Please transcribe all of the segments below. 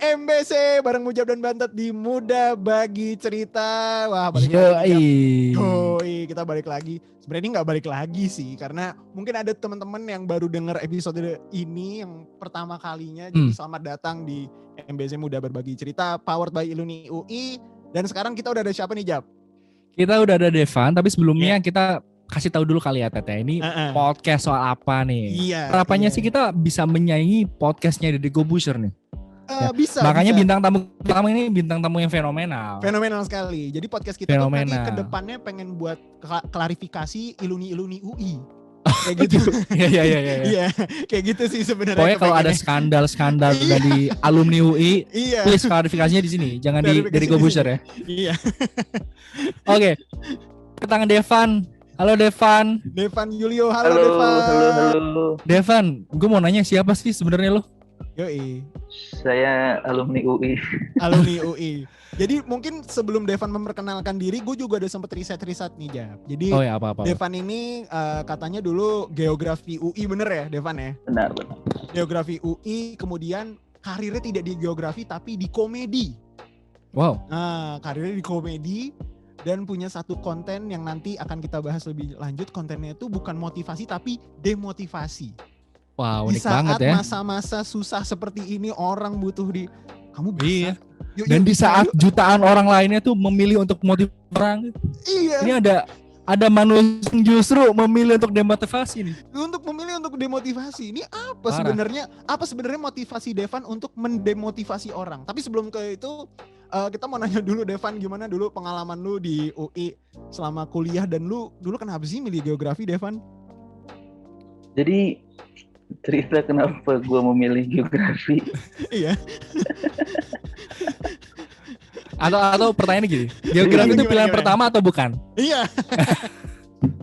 MBC bareng Mujab dan Bantet di Muda Bagi Cerita. Wah, balik lagi. Yoi, kita balik lagi. Sebenarnya ini nggak balik lagi sih, karena mungkin ada teman-teman yang baru dengar episode ini yang pertama kalinya. Jadi selamat datang di MBC Muda Berbagi Cerita, powered by Iluni UI. Dan sekarang kita udah ada siapa nih, Jab? Kita udah ada Devan, tapi sebelumnya kita kasih tahu dulu kali ya Teteh, ini podcast soal apa nih? Harapannya sih kita bisa menyaingi podcastnya Deddy Corbuzier nih. Bisa. Makanya bintang tamu pertama ini bintang tamu yang fenomenal. Fenomenal sekali. Jadi podcast kita tuh nanti ke depannya pengen buat klarifikasi Iluni UI. Kayak gitu. Iya, kayak gitu sih sebenarnya. Pokoknya kalau ada skandal dari alumni UI, please klarifikasinya di sini, jangan di Deddy Corbuzier ya. Iya. Oke. Tangan Devan. Halo Devan. Devan Julio, halo Devan. Halo. Devan, gue mau nanya siapa sih sebenarnya lo? Yoi. Saya alumni UI. Alumni UI. Jadi mungkin sebelum Devan memperkenalkan diri, gue juga udah sempet riset nih, Jab. Jadi apa. Devan ini katanya dulu geografi UI, bener ya Devan ya? Benar. Geografi UI, kemudian karirnya tidak di geografi tapi di komedi. Wow. Nah, karirnya di komedi dan punya satu konten yang nanti akan kita bahas lebih lanjut. Kontennya itu bukan motivasi tapi demotivasi. Wow, unik banget ya. Di saat masa-masa susah seperti ini, orang butuh kamu bisa. Iya. Dan di saat jutaan orang lainnya tuh memilih untuk motivasi orang. Iya. Ini ada manusia yang justru memilih untuk demotivasi nih. Untuk memilih untuk demotivasi. Ini apa sebenarnya? Apa sebenarnya motivasi Devan untuk mendemotivasi orang? Tapi sebelum ke itu, kita mau nanya dulu Devan, gimana dulu pengalaman lu di UI selama kuliah, dan lu dulu kenapa sih milih geografi, Devan? Jadi cerita kenapa gue memilih geografi. Iya. Atau pertanyaannya gini, geografi itu pilihan pertama atau bukan? Iya.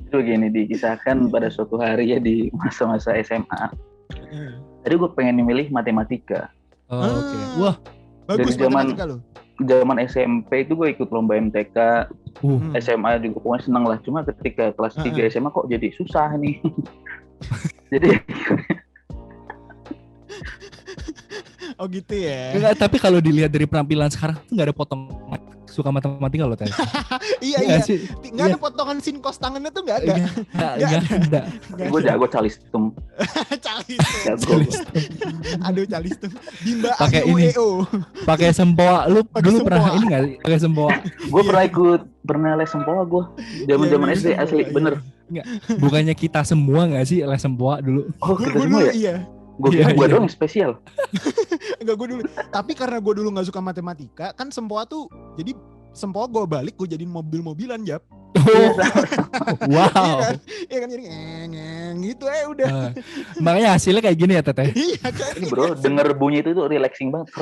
Itu begini, dikisahkan pada suatu hari ya di masa-masa SMA. Jadi gue pengen memilih matematika. Oke. Wah, bagus matematika lo. Zaman SMP itu gue ikut lomba MTK, SMA juga pokoknya seneng lah. Cuma ketika kelas 3 SMA kok jadi susah nih. Jadi oh gitu ya. Enggak, tapi kalau dilihat dari penampilan sekarang tuh nggak ada potong suka matematika loh tadi. Iya. Nggak ada potongan sinkos tangannya tuh nggak ada. Nggak ada. Gue jago calistung. Calistung. Aduh calistung. Bimba pakai ini. Pakai sempoa. Lu dulu pernah ini nggak sih? Pakai sempoa. Gue pernah les sempoa gue. Zaman SD asli bener. Enggak. Bukannya kita semua nggak sih les sempoa dulu? Oh kita semua ya. Iya. Gue kira gue doang spesial. Enggak, gue dulu. Tapi karena gue dulu gak suka matematika, kan sempoa tuh, jadi sempoa gue balik, gue jadiin mobil-mobilan, Jap. Oh. Wow. Iya kan, jadi gitu udah. Makanya hasilnya kayak gini ya, Teteh? Iya kan. Ini bro, denger bunyi itu tuh relaxing banget.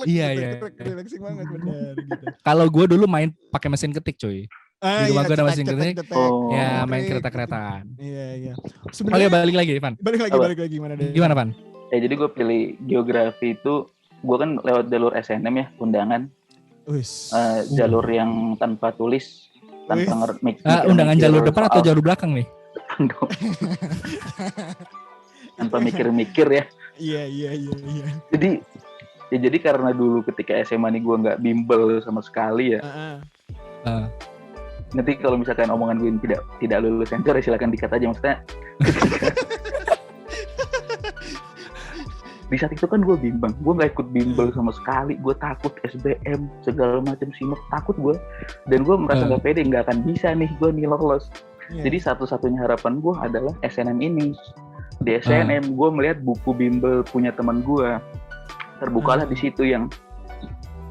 Iya. Relaxing banget, bener gitu. Kalau gue dulu main pakai mesin ketik, cuy. Di rumah gue ada mesin ketik. Ya, main kereta-keretaan. Iya. Oke, balik lagi, Van. Balik lagi gimana, Van? Jadi gue pilih geografi itu, gue kan lewat jalur SNM ya, undangan. Jalur yang tanpa tulis, tanpa undangan jalur depan atau jalur belakang nih? Tanpa mikir-mikir ya. Iya. Jadi karena dulu ketika SMA nih gue nggak bimbel sama sekali ya. Nanti kalau misalkan omongan gue tidak lulus sensor, silakan dikat aja, maksudnya. Di saat itu kan gue bimbang, gue nggak ikut bimbel sama sekali, gue takut SBM segala macam simak, takut gue, dan gue merasa nggak pede, nggak akan bisa nih gue lolos. Jadi satu-satunya harapan gue adalah SNM ini. Di SNM gue melihat buku bimbel punya teman gue, terbukalah di situ yang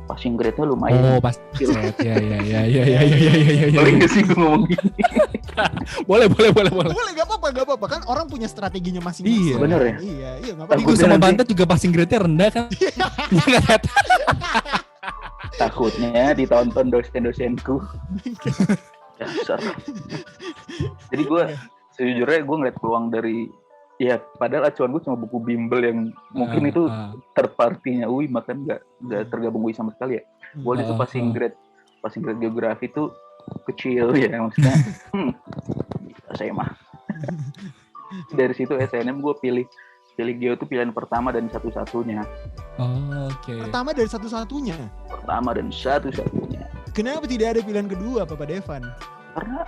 passing grade-nya lumayan. Oh, pas. Iya. Boleh nggak sih gue ngomong gini? Boleh. Boleh, nggak apa-apa. Kan orang punya strateginya masing-masing. Iya. Bener ya? Iya, nggak apa-apa. Gue sama Bantet juga passing grade-nya rendah kan? Takutnya ditonton dosen-dosenku. Dasar. Jadi gue sejujurnya gue ngeliat peluang dari, ya padahal acuan gue cuma buku bimbel yang mungkin itu third party-nya UI, makan nggak tergabung UI sama sekali ya. Gue itu passing grade geografi itu kecil ya, maksudnya saya mah. Dari situ SNM gue pilih geo itu pilihan pertama dan satu-satunya. Oke. Pertama dari satu-satunya. Kenapa tidak ada pilihan kedua, Papa Devan? Karena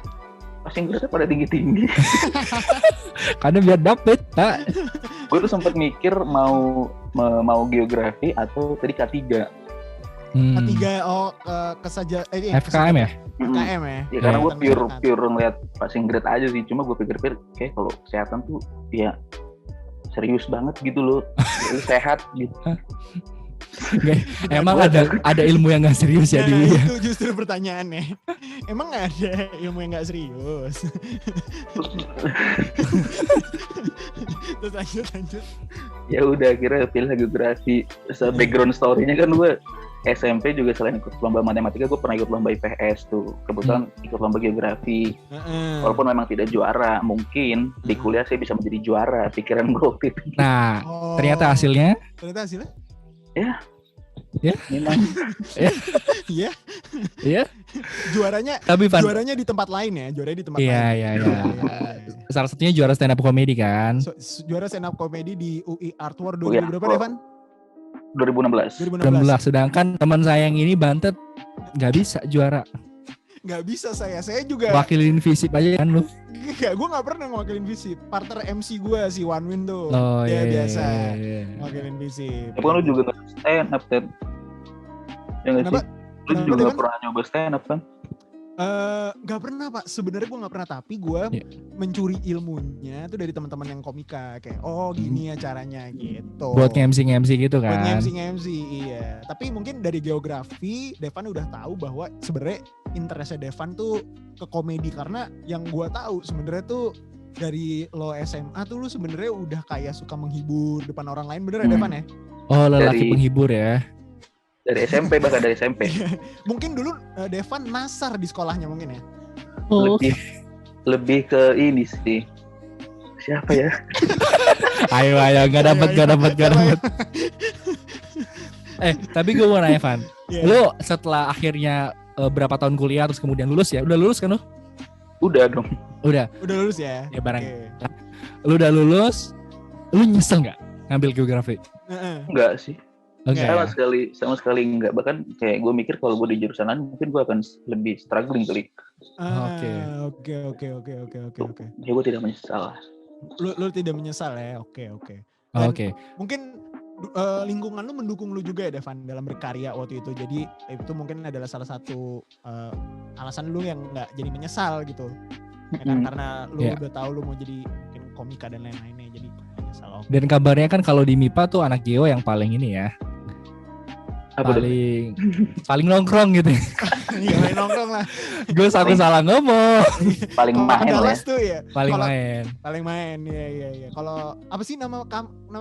passing grade pada tinggi-tinggi. Karena biar dapet, Pak. Gue tuh sempat mikir mau geografi atau tadi K3. K3 kesaja FKM ya? FKM ya. Ya karena gue pure ngeliat passing grade aja sih. Cuma gue pikir-pikir kayak kalau kesehatan tuh ya serius banget gitu loh. Sehat gitu. Emang ada ilmu yang gak serius ya di itu justru pertanyaannya. Emang gak ada ilmu yang gak serius? Terus lanjut. Ya udah akhirnya pilih geografi. Background story-nya kan gue SMP juga selain ikut lomba matematika gue pernah ikut lomba IPS tuh. Kebetulan ikut lomba geografi. Walaupun memang tidak juara, mungkin di kuliah saya bisa menjadi juara. Pikiran gue waktu itu. Nah, ternyata hasilnya? Ya. Memang. Iya. Juaranya di tempat lain ya, juaranya di tempat lain. Iya. Salah satunya juara stand up comedy kan? Juara stand up comedy di UI Artwork 2000 berapa, Devan? 2016. Sedangkan teman saya yang ini Bantet nggak bisa juara. Nggak bisa saya juga. Wakilin Visip aja kan lu? Enggak, gue nggak pernah ngewakilin Visip. Partner MC gue si One Win tuh. Dia biasa ngewakilin Visip. Tapi lu juga nggak stand up kan? Ya nggak sih? Lu juga nggak pernah nyoba stand up kan? Nggak pernah Pak. Sebenarnya gue nggak pernah, tapi gue mencuri ilmunya tuh dari teman-teman yang komika. Kayak gini ya caranya gitu. Buat MC gitu kan? Buat MC iya. Tapi mungkin dari geografi Devan udah tahu bahwa sebenarnya interestnya Devan tuh ke komedi, karena yang gue tahu sebenarnya tuh dari lo SMA tuh lu sebenarnya udah kayak suka menghibur depan orang lain, bener ya Devan ya? Oh, lelaki penghibur ya. Dari SMP, bahkan dari SMP. Mungkin dulu Devan nasar di sekolahnya mungkin ya. Lebih ke ini sih. Siapa ya? ayo gak dapet. Tapi gue mau nanya Van. Lu setelah akhirnya berapa tahun kuliah terus kemudian lulus ya? Udah lulus kan lu? Udah dong. Udah lulus ya? Ya barang. Okay. Lu udah lulus, lu nyesel gak ngambil geografi? Enggak sih. Okay. Sama sekali enggak. Bahkan kayak gue mikir kalau gue di jurusan lain mungkin gue akan lebih struggling kali. Oke. Ya gue tidak menyesal. Lu tidak menyesal ya? Oke. Oke. Mungkin lingkungan lu mendukung lu juga ya Devan dalam berkarya waktu itu. Jadi itu mungkin adalah salah satu alasan lu yang nggak jadi menyesal gitu. Karena lu udah tahu lu mau jadi mungkin komika dan lain-lainnya, jadi menyesal. Okay. Dan kabarnya kan kalau di MIPA tuh anak Geo yang paling ini ya. Paling nongkrong gitu. Iya, paling nongkrong lah. Gue salah ngomong. Paling main Dallas tuh ya. Paling main. Iya. Kalau apa sih nama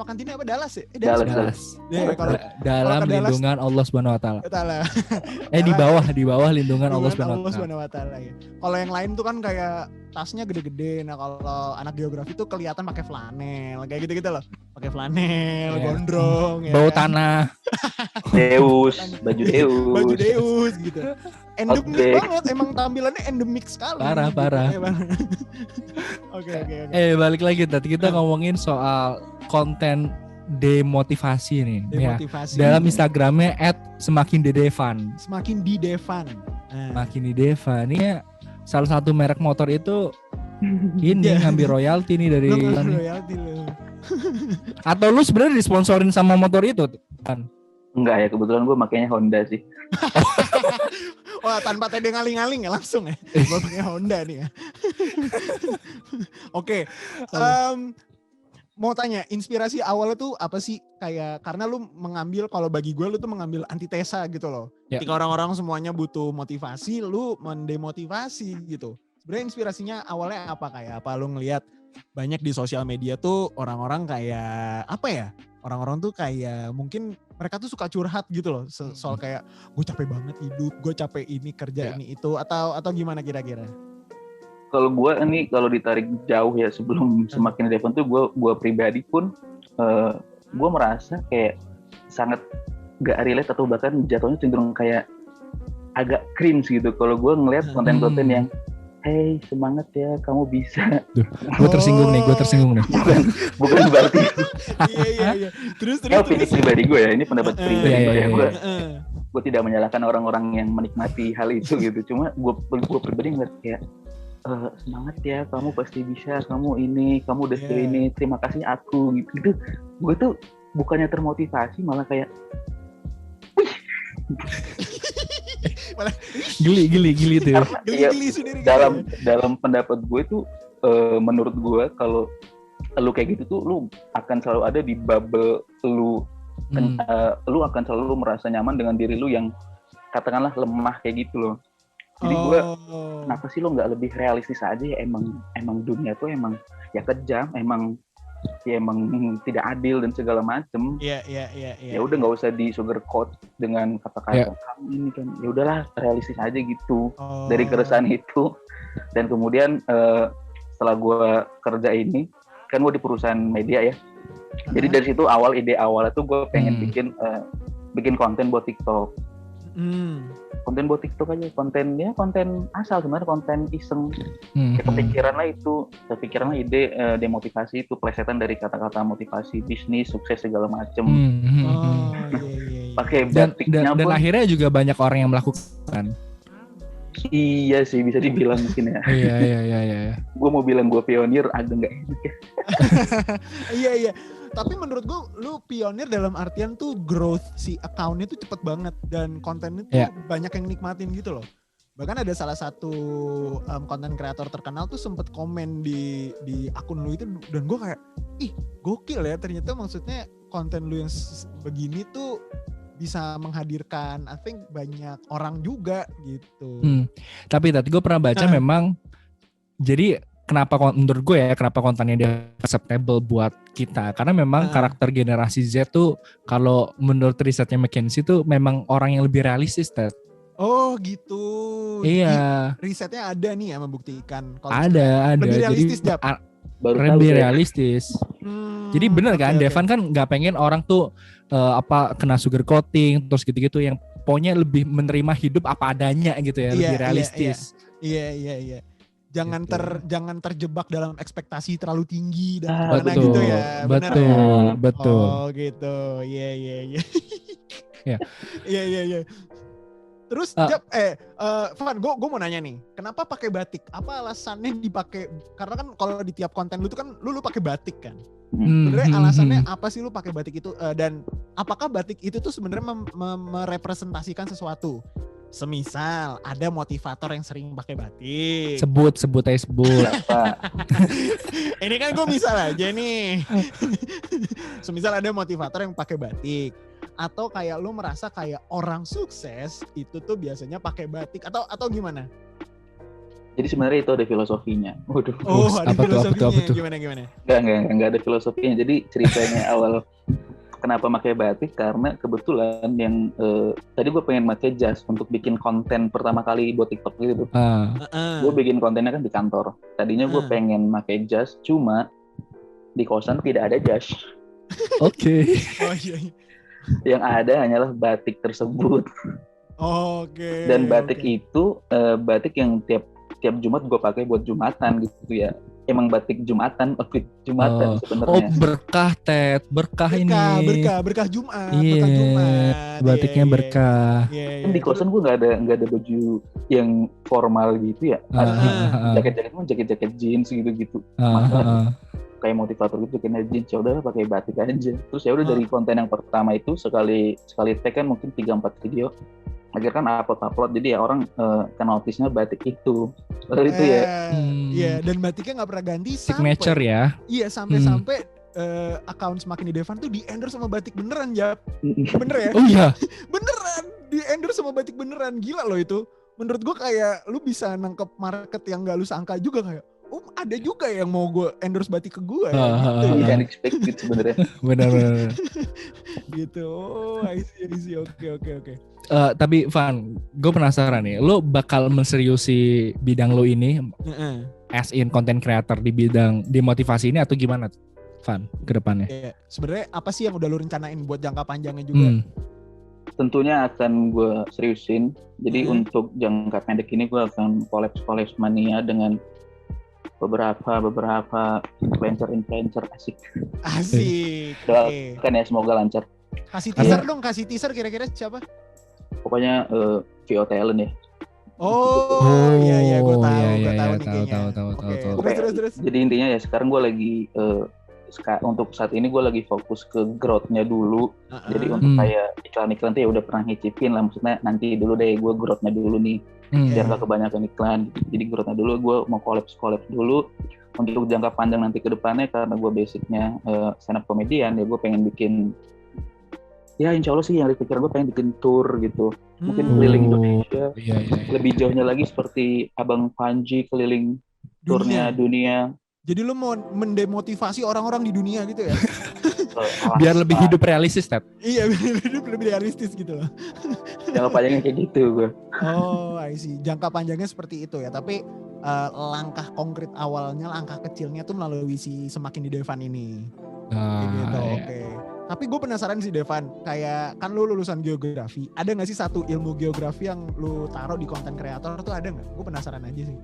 kantinnya apa? Dallas ya? Dallas. Ya, dalam lindungan Allah Subhanahu wa taala. Di bawah lindungan Allah Subhanahu wa taala ya. Kalau yang lain tuh kan kayak tasnya gede-gede. Nah, kalau anak geografi tuh kelihatan pakai flanel, kayak gitu-gitu loh. Pakai flanel, gondrong ya. Bau tanah. Baju Deus gitu. Endemik banget, emang tampilannya endemik sekali. Parah. Oke. Balik lagi tadi kita ngomongin soal konten demotivasi nih. Demotivasi. Ya. Dalam Instagramnya @semakindidevan. Semakin di Devan. Semakin di Devan. Ini ya, salah satu merek motor itu ini ngambil royalti nih dari royalti lu. Atau lu sebenarnya disponsorin sama motor itu kan? Enggak ya, kebetulan gue makanya Honda sih. Wah, tanpa tadi ngaling-ngaling ya langsung ya. Gue pakai Honda nih ya. Oke. Mau tanya, inspirasi awalnya tuh apa sih? Kayak karena lu mengambil, kalau bagi gue lu tuh mengambil antitesa gitu loh. Ya. Ketika orang-orang semuanya butuh motivasi, lu mendemotivasi gitu. Sebenarnya inspirasinya awalnya apa? Kayak apa lu ngelihat banyak di sosial media tuh orang-orang kayak apa ya? Orang-orang tuh kayak mungkin mereka tuh suka curhat gitu loh soal kayak gue capek banget hidup, gue capek ini kerja ini itu, atau gimana kira-kira? Kalau gue ini kalau ditarik jauh ya sebelum Semakin Devan tuh gue pribadi pun gue merasa kayak sangat gak relate atau bahkan jatuhnya cenderung kayak agak cringe gitu kalau gue ngelihat konten-konten yang hey semangat ya, kamu bisa. Gue tersinggung nih. Bukan berarti. Iya. Terus. Opini pribadi gue ya, ini pendapat pribadi gue ya. Gue tidak menyalahkan orang-orang yang menikmati hal itu gitu. Cuma gue pribadi ngeliat kayak semangat ya, kamu pasti bisa, kamu udah ini, terima kasih aku gitu. Gue tuh bukannya termotivasi, malah kayak gili tuh. Gili sendiri. Dalam pendapat gue tuh menurut gue kalau lu kayak gitu tuh lu akan selalu ada di bubble lu. Lu akan selalu merasa nyaman dengan diri lu yang katakanlah lemah kayak gitu loh. Jadi gue kenapa sih lu nggak lebih realistis aja ya, emang dunia tuh emang ya kejam, emang tidak adil dan segala macem. Iya. Ya udah nggak usah di sugarcoat dengan kata-kata kamu ini kan. Ya udahlah, realistis aja gitu. Dari keresahan itu. Dan kemudian setelah gue kerja ini, kan gue di perusahaan media ya. Jadi dari situ ide awalnya tuh gue pengen bikin konten buat TikTok. Konten buat TikTok aja, konten asal sebenarnya, konten iseng. Kepikiran lah ide demotivasi itu, plesetan dari kata-kata motivasi bisnis, sukses segala macem. Pakai batiknya dan akhirnya juga banyak orang yang melakukan. Iya sih, bisa dibilang mungkin ya. Iya. Gue mau bilang gue pionir agak nggak enak ya. Iya. Tapi menurut gue lu pionir dalam artian tuh growth si account-nya tuh cepet banget dan kontennya tuh banyak yang nikmatin gitu loh. Bahkan ada salah satu konten kreator terkenal tuh sempet komen di akun lu itu, dan gue kayak gokil ya, ternyata maksudnya konten lu yang begini tuh bisa menghadirkan I think banyak orang juga gitu. Tapi tadi gue pernah baca memang jadi menurut gue ya kenapa kontennya dia acceptable buat kita, karena memang karakter generasi Z tuh kalau menurut risetnya McKinsey tuh memang orang yang lebih realistis, Ted. Oh gitu. Iya. Risetnya ada nih ya membuktikan. Ada. Lebih realistis jadi lebih realistis. Jadi bener kan, Devan kan nggak pengen orang tuh kena sugar coating terus gitu-gitu, yang pokoknya lebih menerima hidup apa adanya gitu ya, lebih realistis. Iya. Jangan terjebak dalam ekspektasi terlalu tinggi dan gimana gitu ya. Betul. Oh gitu. Iya. Iya. Terus Van, gue mau nanya nih, kenapa pakai batik? Apa alasannya dipakai? Karena kan kalau di tiap konten lu tuh kan lu pakai batik kan. Sebenarnya alasannya apa sih lu pakai batik itu? Dan apakah batik itu tuh sebenarnya merepresentasikan sesuatu? Semisal ada motivator yang sering pakai batik. Sebut aja. Ini kan gue misal aja nih. Semisal ada motivator yang pakai batik. Atau kayak lu merasa kayak orang sukses itu tuh biasanya pakai batik atau gimana? Jadi sebenarnya itu ada filosofinya. Waduh. Ada filosofinya. Apa tuh? Gimana? Enggak ada filosofinya. Jadi ceritanya awal kenapa pakai batik, karena kebetulan yang tadi gue pengen pakai jas untuk bikin konten pertama kali buat TikTok gitu. Gue bikin kontennya kan di kantor. Tadinya gue pengen pakai jas, cuma di kosan tidak ada jas. Oke. Oh iya. Yang ada hanyalah batik tersebut. Oke. Dan batik itu batik yang tiap Jumat gue pakai buat Jumatan gitu ya. Emang batik Jumatan, outfit Jumatan sebenarnya. Oh, berkah Ted, berkah ini. Berkah Jumat, berkah Jumat. Batiknya berkah. Kan di kosan gue nggak ada baju yang formal gitu ya. Jaket jeans gitu. Kayak motivator gitu, kena jeans, ya udah pakai batik aja. Terus ya udah dari konten yang pertama itu sekali tag kan mungkin 3-4 video. Akhirnya kan upload, jadi ya orang kan notice-nya batik itu. Itu ya. Iya, dan batiknya nggak pernah ganti. Signature ya. Iya, sampai account Semakin di Devan tuh di-endorse sama batik beneran, Jap. Bener ya? Oh iya. Beneran, di-endorse sama batik beneran. Gila loh itu. Menurut gue kayak lu bisa nangkep market yang gak lu sangka juga, kayak ada juga yang mau gue endorse batik ke gue ya, gitu. Iya, unexpected sebenarnya. Benar. Gitu. I see. Oke. Tapi Van, gue penasaran nih, lo bakal menseriusi bidang lo ini as in content creator di bidang motivasi ini atau gimana, Van, ke depannya? Sebenarnya apa sih yang udah lo rencanain buat jangka panjangnya juga? tentunya akan gue seriusin. Jadi untuk jangka pendek ini gue akan collab mania dengan beberapa influencer asik. Asik. Doakan ya semoga lancar. Kasih teaser dong, kasih teaser kira-kira siapa? Pokoknya VO Talent ya. Oh, iya gue tahu nih kayaknya. Tahu. Terus. Jadi intinya ya sekarang gue lagi untuk saat ini gue lagi fokus ke growth-nya dulu. Jadi untuk kayak iklan-iklan tuh ya udah pernah ngicipin lah, maksudnya nanti dulu deh gue growth-nya dulu nih. Biar gak kebanyakan iklan. Jadi growth-nya dulu gue mau collab dulu. Untuk jangka panjang nanti ke depannya karena gue basicnya stand up comedian ya, gue pengen bikin ya insya Allah sih yang dipikir gue pengen bikin tour gitu. Mungkin keliling Indonesia. Lebih jauhnya lagi seperti Abang Panji keliling turnya dunia. Jadi lu mau mendemotivasi orang-orang di dunia gitu ya? Biar lebih hidup realistis, Ted. Iya, biar hidup lebih realistis gitu loh. Jangka panjangnya kayak gitu gue. Oh, I see. Jangka panjangnya seperti itu ya. Tapi langkah konkret awalnya, langkah kecilnya tuh melalui si Semakin di Devan ini. Gitu, oke. Tapi gue penasaran sih Devan, kayak kan lu lulusan geografi, ada gak sih satu ilmu geografi yang lu taruh di konten kreator tuh ada gak? Gue penasaran aja sih.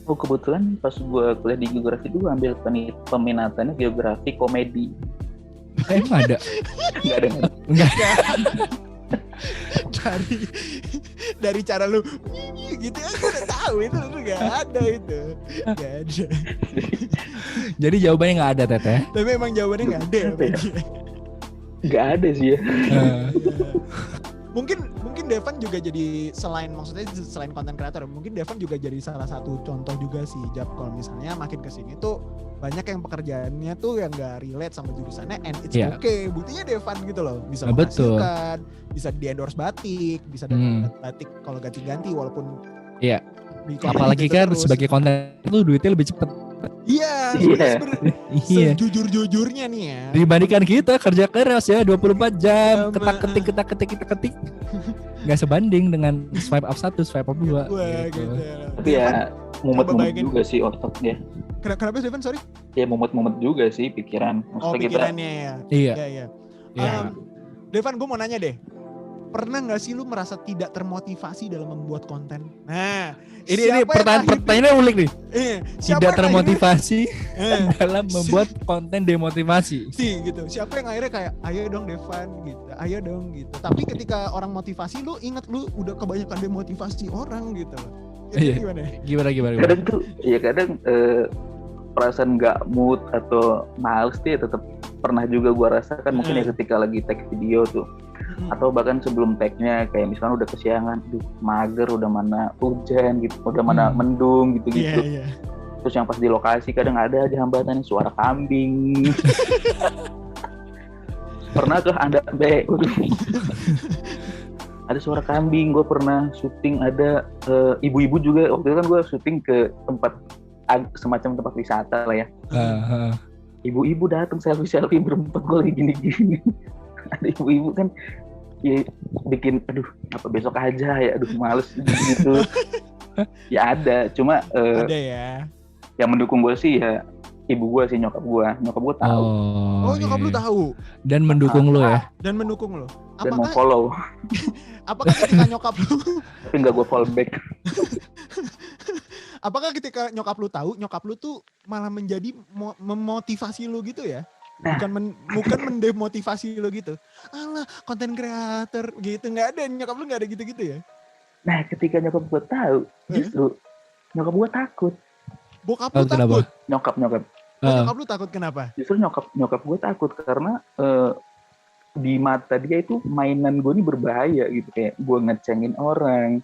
Oh kebetulan pas gue kuliah di geografi gue ambil peminatannya geografi komedi. Emang ada? Enggak ada. Dari cara lu gitu ya gue udah tahu itu gak ada itu. Gak ada. Jadi jawabannya gak ada Tete? Tapi emang jawabannya gak ada ya? Gak ada sih ya. Mungkin Devan juga jadi selain konten kreator, mungkin Devan juga jadi salah satu contoh juga sih Jap, kalau misalnya makin kesini tuh banyak yang pekerjaannya tuh yang gak relate sama jurusannya and it's okay. Buktinya Devan gitu loh, bisa menghasilkan, bisa di-endorse batik, bisa dapat batik kalau ganti-ganti walaupun apalagi kan sebagai konten itu duitnya lebih cepet. Iya. Sejujur-jujurnya nih ya. Dibandingkan kita kerja keras ya 24 jam, ketik. Gak sebanding dengan swipe up 1, swipe up 2 gitu. Tapi ya mumet-mumet juga sih otaknya. Kenapa Devan, sorry? Ya mumet-mumet juga sih pikiran. Maksudnya pikirannya kita... Iya. Devan, gue mau nanya deh. Pernah gak sih lu merasa tidak termotivasi dalam membuat konten? Nah, ini pertanyaannya unik nih. Tidak termotivasi dalam membuat konten demotivasi. Gitu. Siapa yang akhirnya kayak ayo dong Devan gitu. Ayo dong gitu. Tapi ketika orang motivasi lu ingat lu udah kebanyakan demotivasi orang gitu. Gimana? Kadang perasaan gak mood atau males tuh ya tetap pernah juga gua rasakan mungkin ya ketika lagi tag video tuh. Atau bahkan sebelum tag-nya kayak misalkan udah kesiangan, mager, udah mana hujan gitu, udah mana mendung gitu-gitu. Terus yang pas di lokasi kadang ada aja hambatan suara kambing. Pernah ke Anda ada suara kambing, gue pernah syuting ada ibu-ibu juga, waktu itu kan gue syuting ke tempat semacam tempat wisata lah ya. Ibu-ibu datang selfie berempat, gue lagi gini-gini. Ada ibu-ibu kan ya bikin apa besok aja ya, males gitu. Ya ada, cuma ada ya. Yang mendukung gue sih ya ibu gue sih, nyokap gue tahu. Nyokap lu tahu dan mendukung lo ya. Dan mendukung lo. Dan mau follow. Apakah ketika nyokap lu tapi nggak gue follow back. Apakah ketika nyokap lu tahu, nyokap lu tuh malah menjadi memotivasi lu gitu ya? Bukan mendemotivasi lo gitu. Alah, konten kreator gitu, nggak ada, nyokap lu nggak ada gitu-gitu ya? Nah, ketika nyokap gue tahu, justru nyokap gue takut. Bokap lu takut? Nyokap. Nyokap lu takut kenapa? Justru nyokap gue takut karena di mata dia itu mainan gue ini berbahaya gitu, kayak gue ngecengin orang.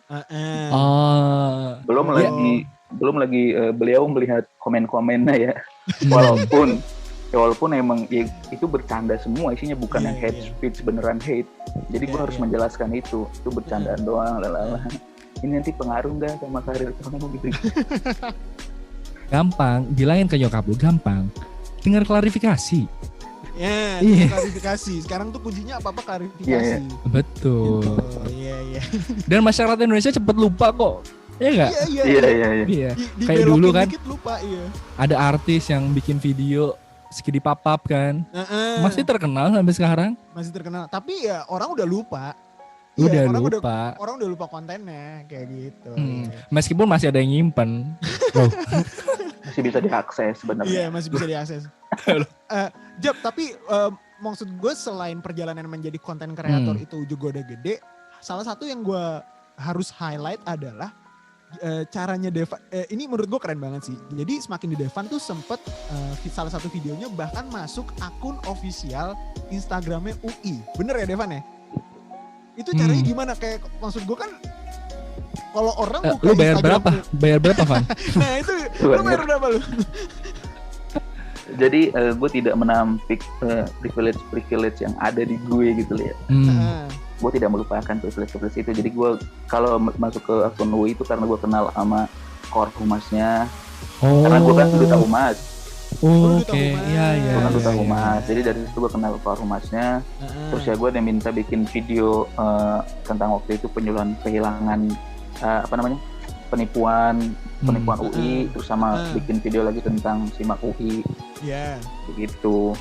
Belum lagi beliau melihat komen-komennya ya. Walaupun emang ya, itu bercanda semua isinya, bukan yang hate speech beneran hate. Jadi gue harus menjelaskan itu bercandaan doang. Ini nanti pengaruh nggak sama karir kamu gitu. Gampang, bilangin ke nyokap lu, gampang. Dengar klarifikasi. Klarifikasi. Sekarang tuh kuncinya apa-apa klarifikasi. Betul. Iya. Dan masyarakat Indonesia cepet lupa kok. Iya nggak? Iya. Kayak dulu kan, lupa, ada artis yang bikin video Skidi Papap kan, masih terkenal sampai sekarang. Masih terkenal, tapi ya orang udah lupa. Udah orang lupa. Orang udah lupa kontennya kayak gitu. Meskipun masih ada yang nyimpen. Masih bisa diakses sebenarnya. Iya, masih bisa diakses. Jap, tapi maksud gue selain perjalanan menjadi konten kreator itu juga udah gede, salah satu yang gue harus highlight adalah caranya Devan. Ini menurut gue keren banget sih. Jadi semakin di Devan tuh sempet salah satu videonya bahkan masuk akun official Instagramnya UI. Bener ya Devan ya? Itu caranya gimana? Kayak maksud gue kan kalau orang buka lu bayar Instagram berapa? Bayar berapa, Van? Nah itu lu bayar berapa lu? Jadi gue tidak menampik privilege yang ada di gue gitu ya. Gue tidak melupakan privilege itu. Jadi gue kalau masuk ke akun UI itu karena gue kenal sama core humasnya. Karena gue kan duta humas. Oke, iya. Gue kan duta humas. Jadi dari situ gue kenal core humasnya. Terus ya gue minta bikin video tentang waktu itu penyuluhan kehilangan penipuan UI, terus sama bikin video lagi tentang simak UI. Begitu.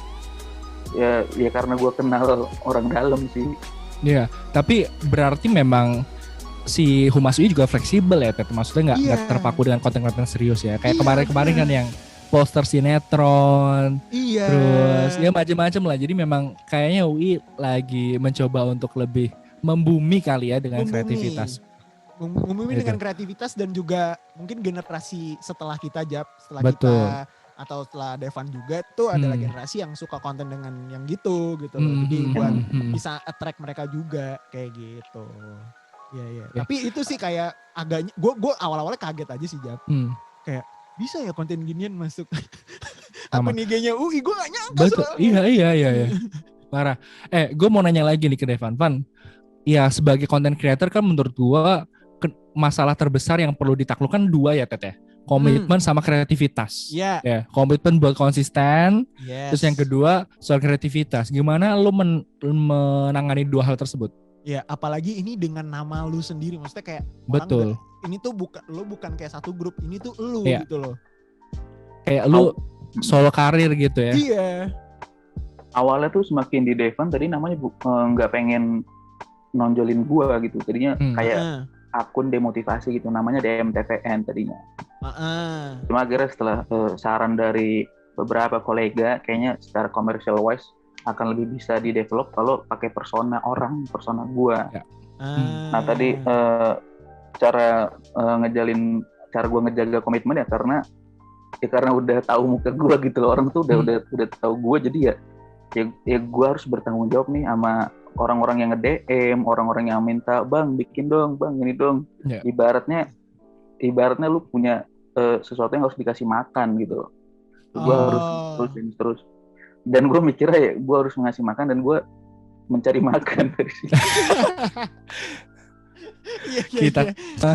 Ya karena gue kenal orang dalam sih. Iya, tapi berarti memang si Humas UI juga fleksibel ya, Tet. Maksudnya nggak terpaku dengan konten-konten serius ya. Kayak kemarin-kemarin kan yang poster sinetron, terus ya macam-macam lah. Jadi memang kayaknya UI lagi mencoba untuk lebih membumi kali ya dengan kreativitas. Membumi dengan kreativitas dan juga mungkin generasi setelah kita setelah Betul. Kita atau setelah Devan juga tuh adalah generasi yang suka konten dengan yang gitu loh. Jadi buat bisa attract mereka juga kayak gitu. Iya. Tapi itu sih kayak agaknya gue awal-awalnya kaget aja sih Jap. Kayak bisa ya konten ginian masuk akun IG-nya UI, gue gak nyangka. Betul. Iya. Parah. Gue mau nanya lagi nih ke Devan. Van, ya sebagai content creator kan menurut gue masalah terbesar yang perlu ditaklukkan dua ya Tete. Komitmen sama kreativitas. Ya, komitmen buat konsisten. Terus yang kedua soal kreativitas. Gimana lu menangani dua hal tersebut? Ya, apalagi ini dengan nama lu sendiri. Maksudnya kayak betul. Ini tuh bukan kayak satu grup, ini tuh lu gitu loh. Kayak lu solo karir gitu ya. Iya. Awalnya tuh semakin di Devan tadi namanya nggak pengen nonjolin gua gitu. Tadinya kayak akun demotivasi gitu, namanya DMTVN tadinya. Cuma akhirnya setelah saran dari beberapa kolega, kayaknya secara commercial wise akan lebih bisa di develop kalau pakai persona gua. Nah tadi cara gue ngejaga komitmen ya karena udah tahu muka gue gitu loh, orang tuh udah tahu gue, jadi ya gue harus bertanggung jawab nih sama orang-orang yang nge-DM, orang-orang yang minta bang bikin dong, bang ini dong. Ibaratnya lu punya sesuatu yang harus dikasih makan gitu. Gue harus terus dan gue mikirnya ya gue harus ngasih makan dan gue mencari makan dari sini.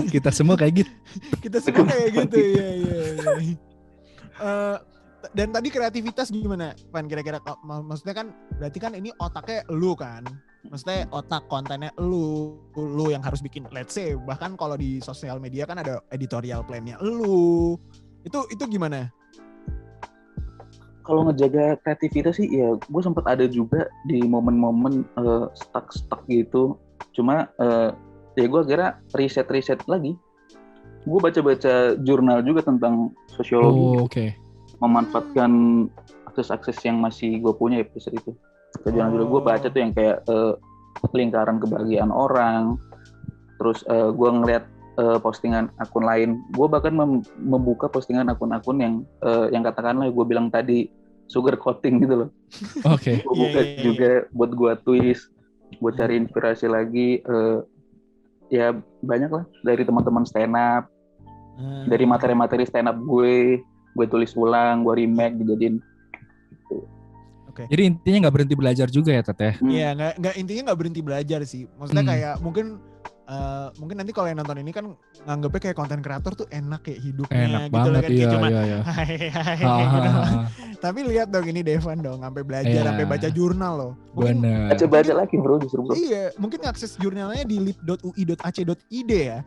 Kita semua kayak gitu. Iya. Dan tadi kreativitas gimana, Pan? Kira-kira maksudnya kan berarti kan ini otaknya lu kan? Maksudnya otak kontennya lu yang harus bikin. Let's say bahkan kalau di sosial media kan ada editorial plan-nya lu. Itu gimana? Kalau ngejaga kreativitas sih ya gue sempat ada juga di momen-momen stuck gitu. Cuma ya gue akhirnya riset lagi. Gue baca jurnal juga tentang sosiologi. Memanfaatkan akses yang masih gue punya episode itu. Jurnal juga gue baca tuh yang kayak lingkaran kebahagiaan orang. Terus gue ngeliat postingan akun lain. Gue bahkan membuka postingan akun-akun yang katakanlah gue bilang tadi sugar coating gitu loh. Gue buka juga buat gue twist, buat cari inspirasi lagi. Ya banyak lah dari teman-teman stand up, dari materi-materi stand up gue tulis ulang, gue remake, dijadiin. Jadi intinya nggak berhenti belajar juga ya Teteh? Iya, nggak intinya nggak berhenti belajar sih. Maksudnya kayak mungkin nanti kalau yang nonton ini kan nganggepnya kayak konten kreator tuh enak kayak hidupnya enak gitu banget, lah kan, iya, cuma iya. gitu. Tapi lihat dong ini Devan dong sampai belajar, sampai baca jurnal loh. Baca lagi bro, justru bro. Iya, mungkin ngakses jurnalnya di lib.ui.ac.id ya.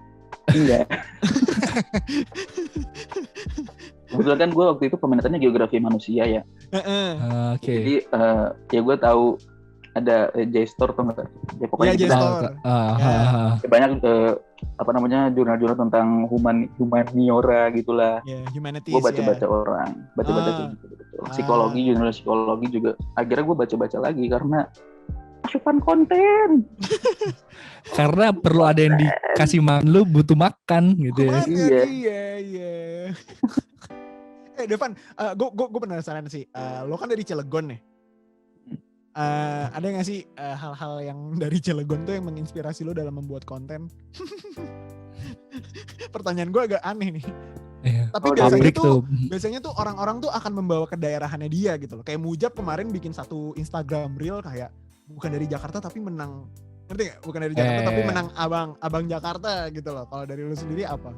Iya. Kebetulan kan gue waktu itu peminatannya geografi manusia ya. Okay. Jadi ya gue tahu ada J-Store tuh nggak? Ya pokoknya Iya, J-Store. Banyak jurnal-jurnal tentang humaniora gitulah. Humanities. Gue baca-baca kayak gitu. Psikologi, jurnal psikologi juga. Akhirnya gue baca-baca lagi karena asupan konten. Karena perlu ada yang dikasih makan, lu butuh makan gitu ya. Iya. Devan, gue penasaran sih. Lo kan dari Cilegon nih. Ada nggak sih hal-hal yang dari Cilegon tuh yang menginspirasi lo dalam membuat konten? Pertanyaan gue agak aneh nih. Iya. Tapi biasanya tuh orang-orang tuh akan membawa ke daerahannya dia gitu loh. Kayak Mujab kemarin bikin satu Instagram reel kayak bukan dari Jakarta tapi menang, ngerti gak? Bukan dari Jakarta tapi menang abang Jakarta gitu loh. Kalau dari lu sendiri apa?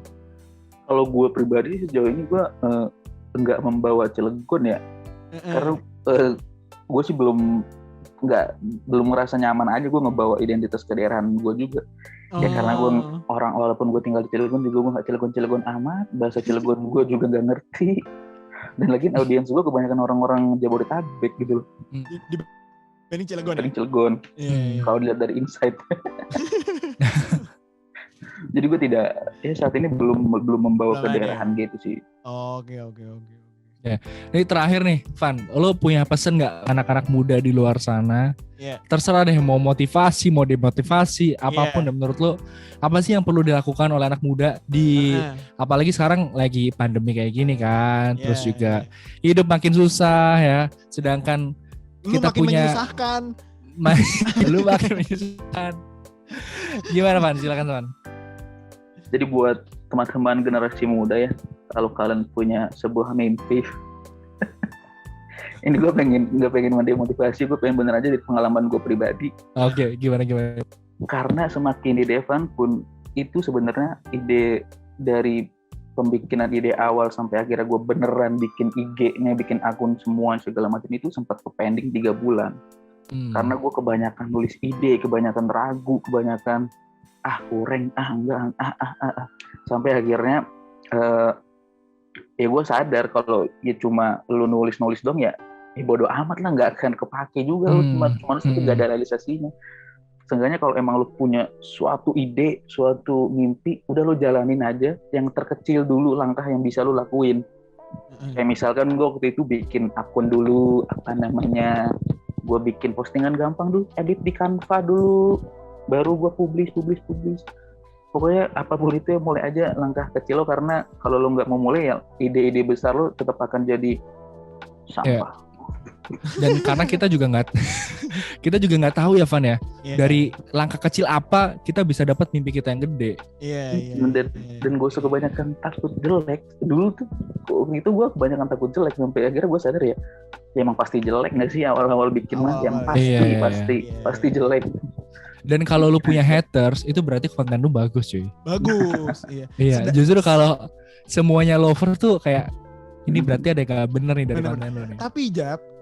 Kalau gue pribadi sejauh ini gue nggak membawa Cilegon ya. Karena gue sih belum ngerasa nyaman aja gue ngebawa identitas kedaerahan gue juga. Ya karena gue walaupun gue tinggal di Cilegon juga gue nggak Cilegon amat, bahasa Cilegon gue juga nggak ngerti. Dan lagi audiens gue kebanyakan orang-orang Jabodetabek gitu loh. Dibanding Cilegon. Kalau dilihat dari insight. Jadi gue saat ini belum membawa kedaerahan gitu sih. Oke. Ya. Ini terakhir nih, Van, lo punya pesan nggak anak-anak muda di luar sana? Terserah deh, mau motivasi, mau demotivasi, apapun. Dan menurut lo, apa sih yang perlu dilakukan oleh anak muda apalagi sekarang lagi pandemi kayak gini kan, terus juga hidup makin susah ya, sedangkan kita punya lu makin menyusahkan. Gimana, Van? Silakan, Van. Jadi buat teman-teman generasi muda ya, kalau kalian punya sebuah mimpi, ini gue nggak pengen mendemotivasi, gue pengen bener aja dari pengalaman gue pribadi. Oke, gimana? Karena semakin di Devan pun itu sebenarnya ide dari pembikinan ide awal sampai akhirnya gue beneran bikin IG-nya, bikin akun semua segala macam itu sempat pending 3 bulan. Karena gue kebanyakan nulis ide, kebanyakan ragu, kebanyakan kurang, enggak, sampai akhirnya ya gue sadar kalau ya cuma lu nulis dong ya bodo amat lah, nggak akan kepake juga, lu cuma itu gak ada realisasinya. Seenggaknya kalau emang lu punya suatu ide, suatu mimpi, udah lu jalanin aja yang terkecil dulu, langkah yang bisa lu lakuin. Kayak misalkan gue waktu itu bikin akun dulu, gue bikin postingan gampang dulu, edit di Canva dulu, baru gue publish. Pokoknya apapun itu ya mulai aja langkah kecil lo, karena kalau lo nggak mau mulai ya ide-ide besar lo tetap akan jadi sampah. Dan karena kita juga nggak tahu ya, Van ya, dari langkah kecil apa kita bisa dapat mimpi kita yang gede. Dan gue suka kebanyakan takut jelek dulu tuh, itu gue kebanyakan takut jelek sampai akhirnya gue sadar ya emang pasti jelek nggak sih awal-awal bikin yang pasti jelek. Dan kalau lu punya haters, itu berarti konten lu bagus, cuy. Bagus, iya. Justru kalau semuanya lover tuh kayak ini berarti ada gak bener nih dari konten lu nih.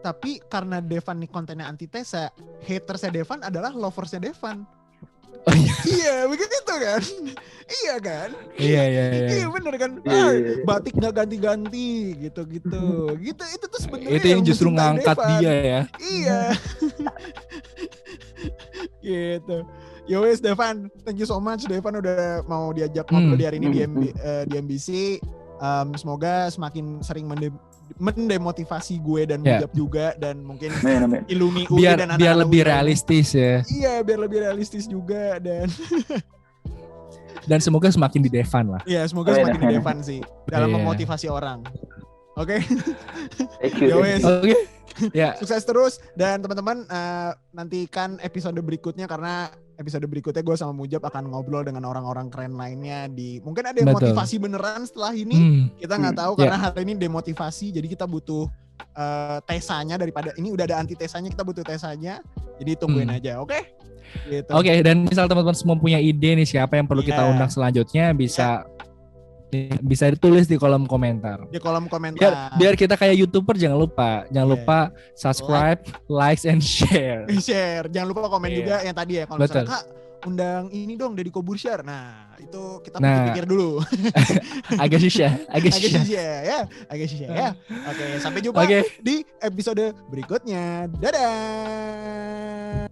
Tapi karena Devan nih kontennya antitesa, hatersnya Devan adalah loversnya Devan. Oh, iya, begitu kan? Iya kan? Iya, bener kan? Batik gak ganti-ganti gitu. Gitu itu tuh sebenarnya itu yang justru ngangkat Devan. dia ya. Iya. Gitu. Yowes Devan, thank you so much. Devan udah mau diajak ngobrol di hari ini di MBC. Semoga semakin sering mendemotivasi gue dan Mujab juga, dan mungkin Ilumi Uli dan anak-anak biar lebih realistis ya. Iya, biar lebih realistis juga dan semoga semakin di Devan lah. Iya, semoga semakin di Devan sih dalam memotivasi orang. Oke. Oke. Ya. Sukses terus, dan teman-teman nantikan episode berikutnya, karena episode berikutnya gue sama Mujab akan ngobrol dengan orang-orang keren lainnya mungkin ada yang motivasi beneran setelah ini. Kita nggak tahu karena hari ini demotivasi, jadi kita butuh tesanya, daripada ini udah ada antitesanya, kita butuh tesanya. Jadi tungguin aja, oke? Gitu. Oke, dan misal teman-teman semua punya ide nih siapa yang perlu kita undang selanjutnya, bisa ditulis di kolom komentar. Biar kita kayak YouTuber, jangan lupa subscribe, likes and share. Jangan lupa komen juga yang tadi ya. Kalau misalnya Kak, undang ini dong Deddy Kobusier. Nah, itu kita pikir dulu. Agak susah ya. Oke, sampai jumpa di episode berikutnya. Dadah.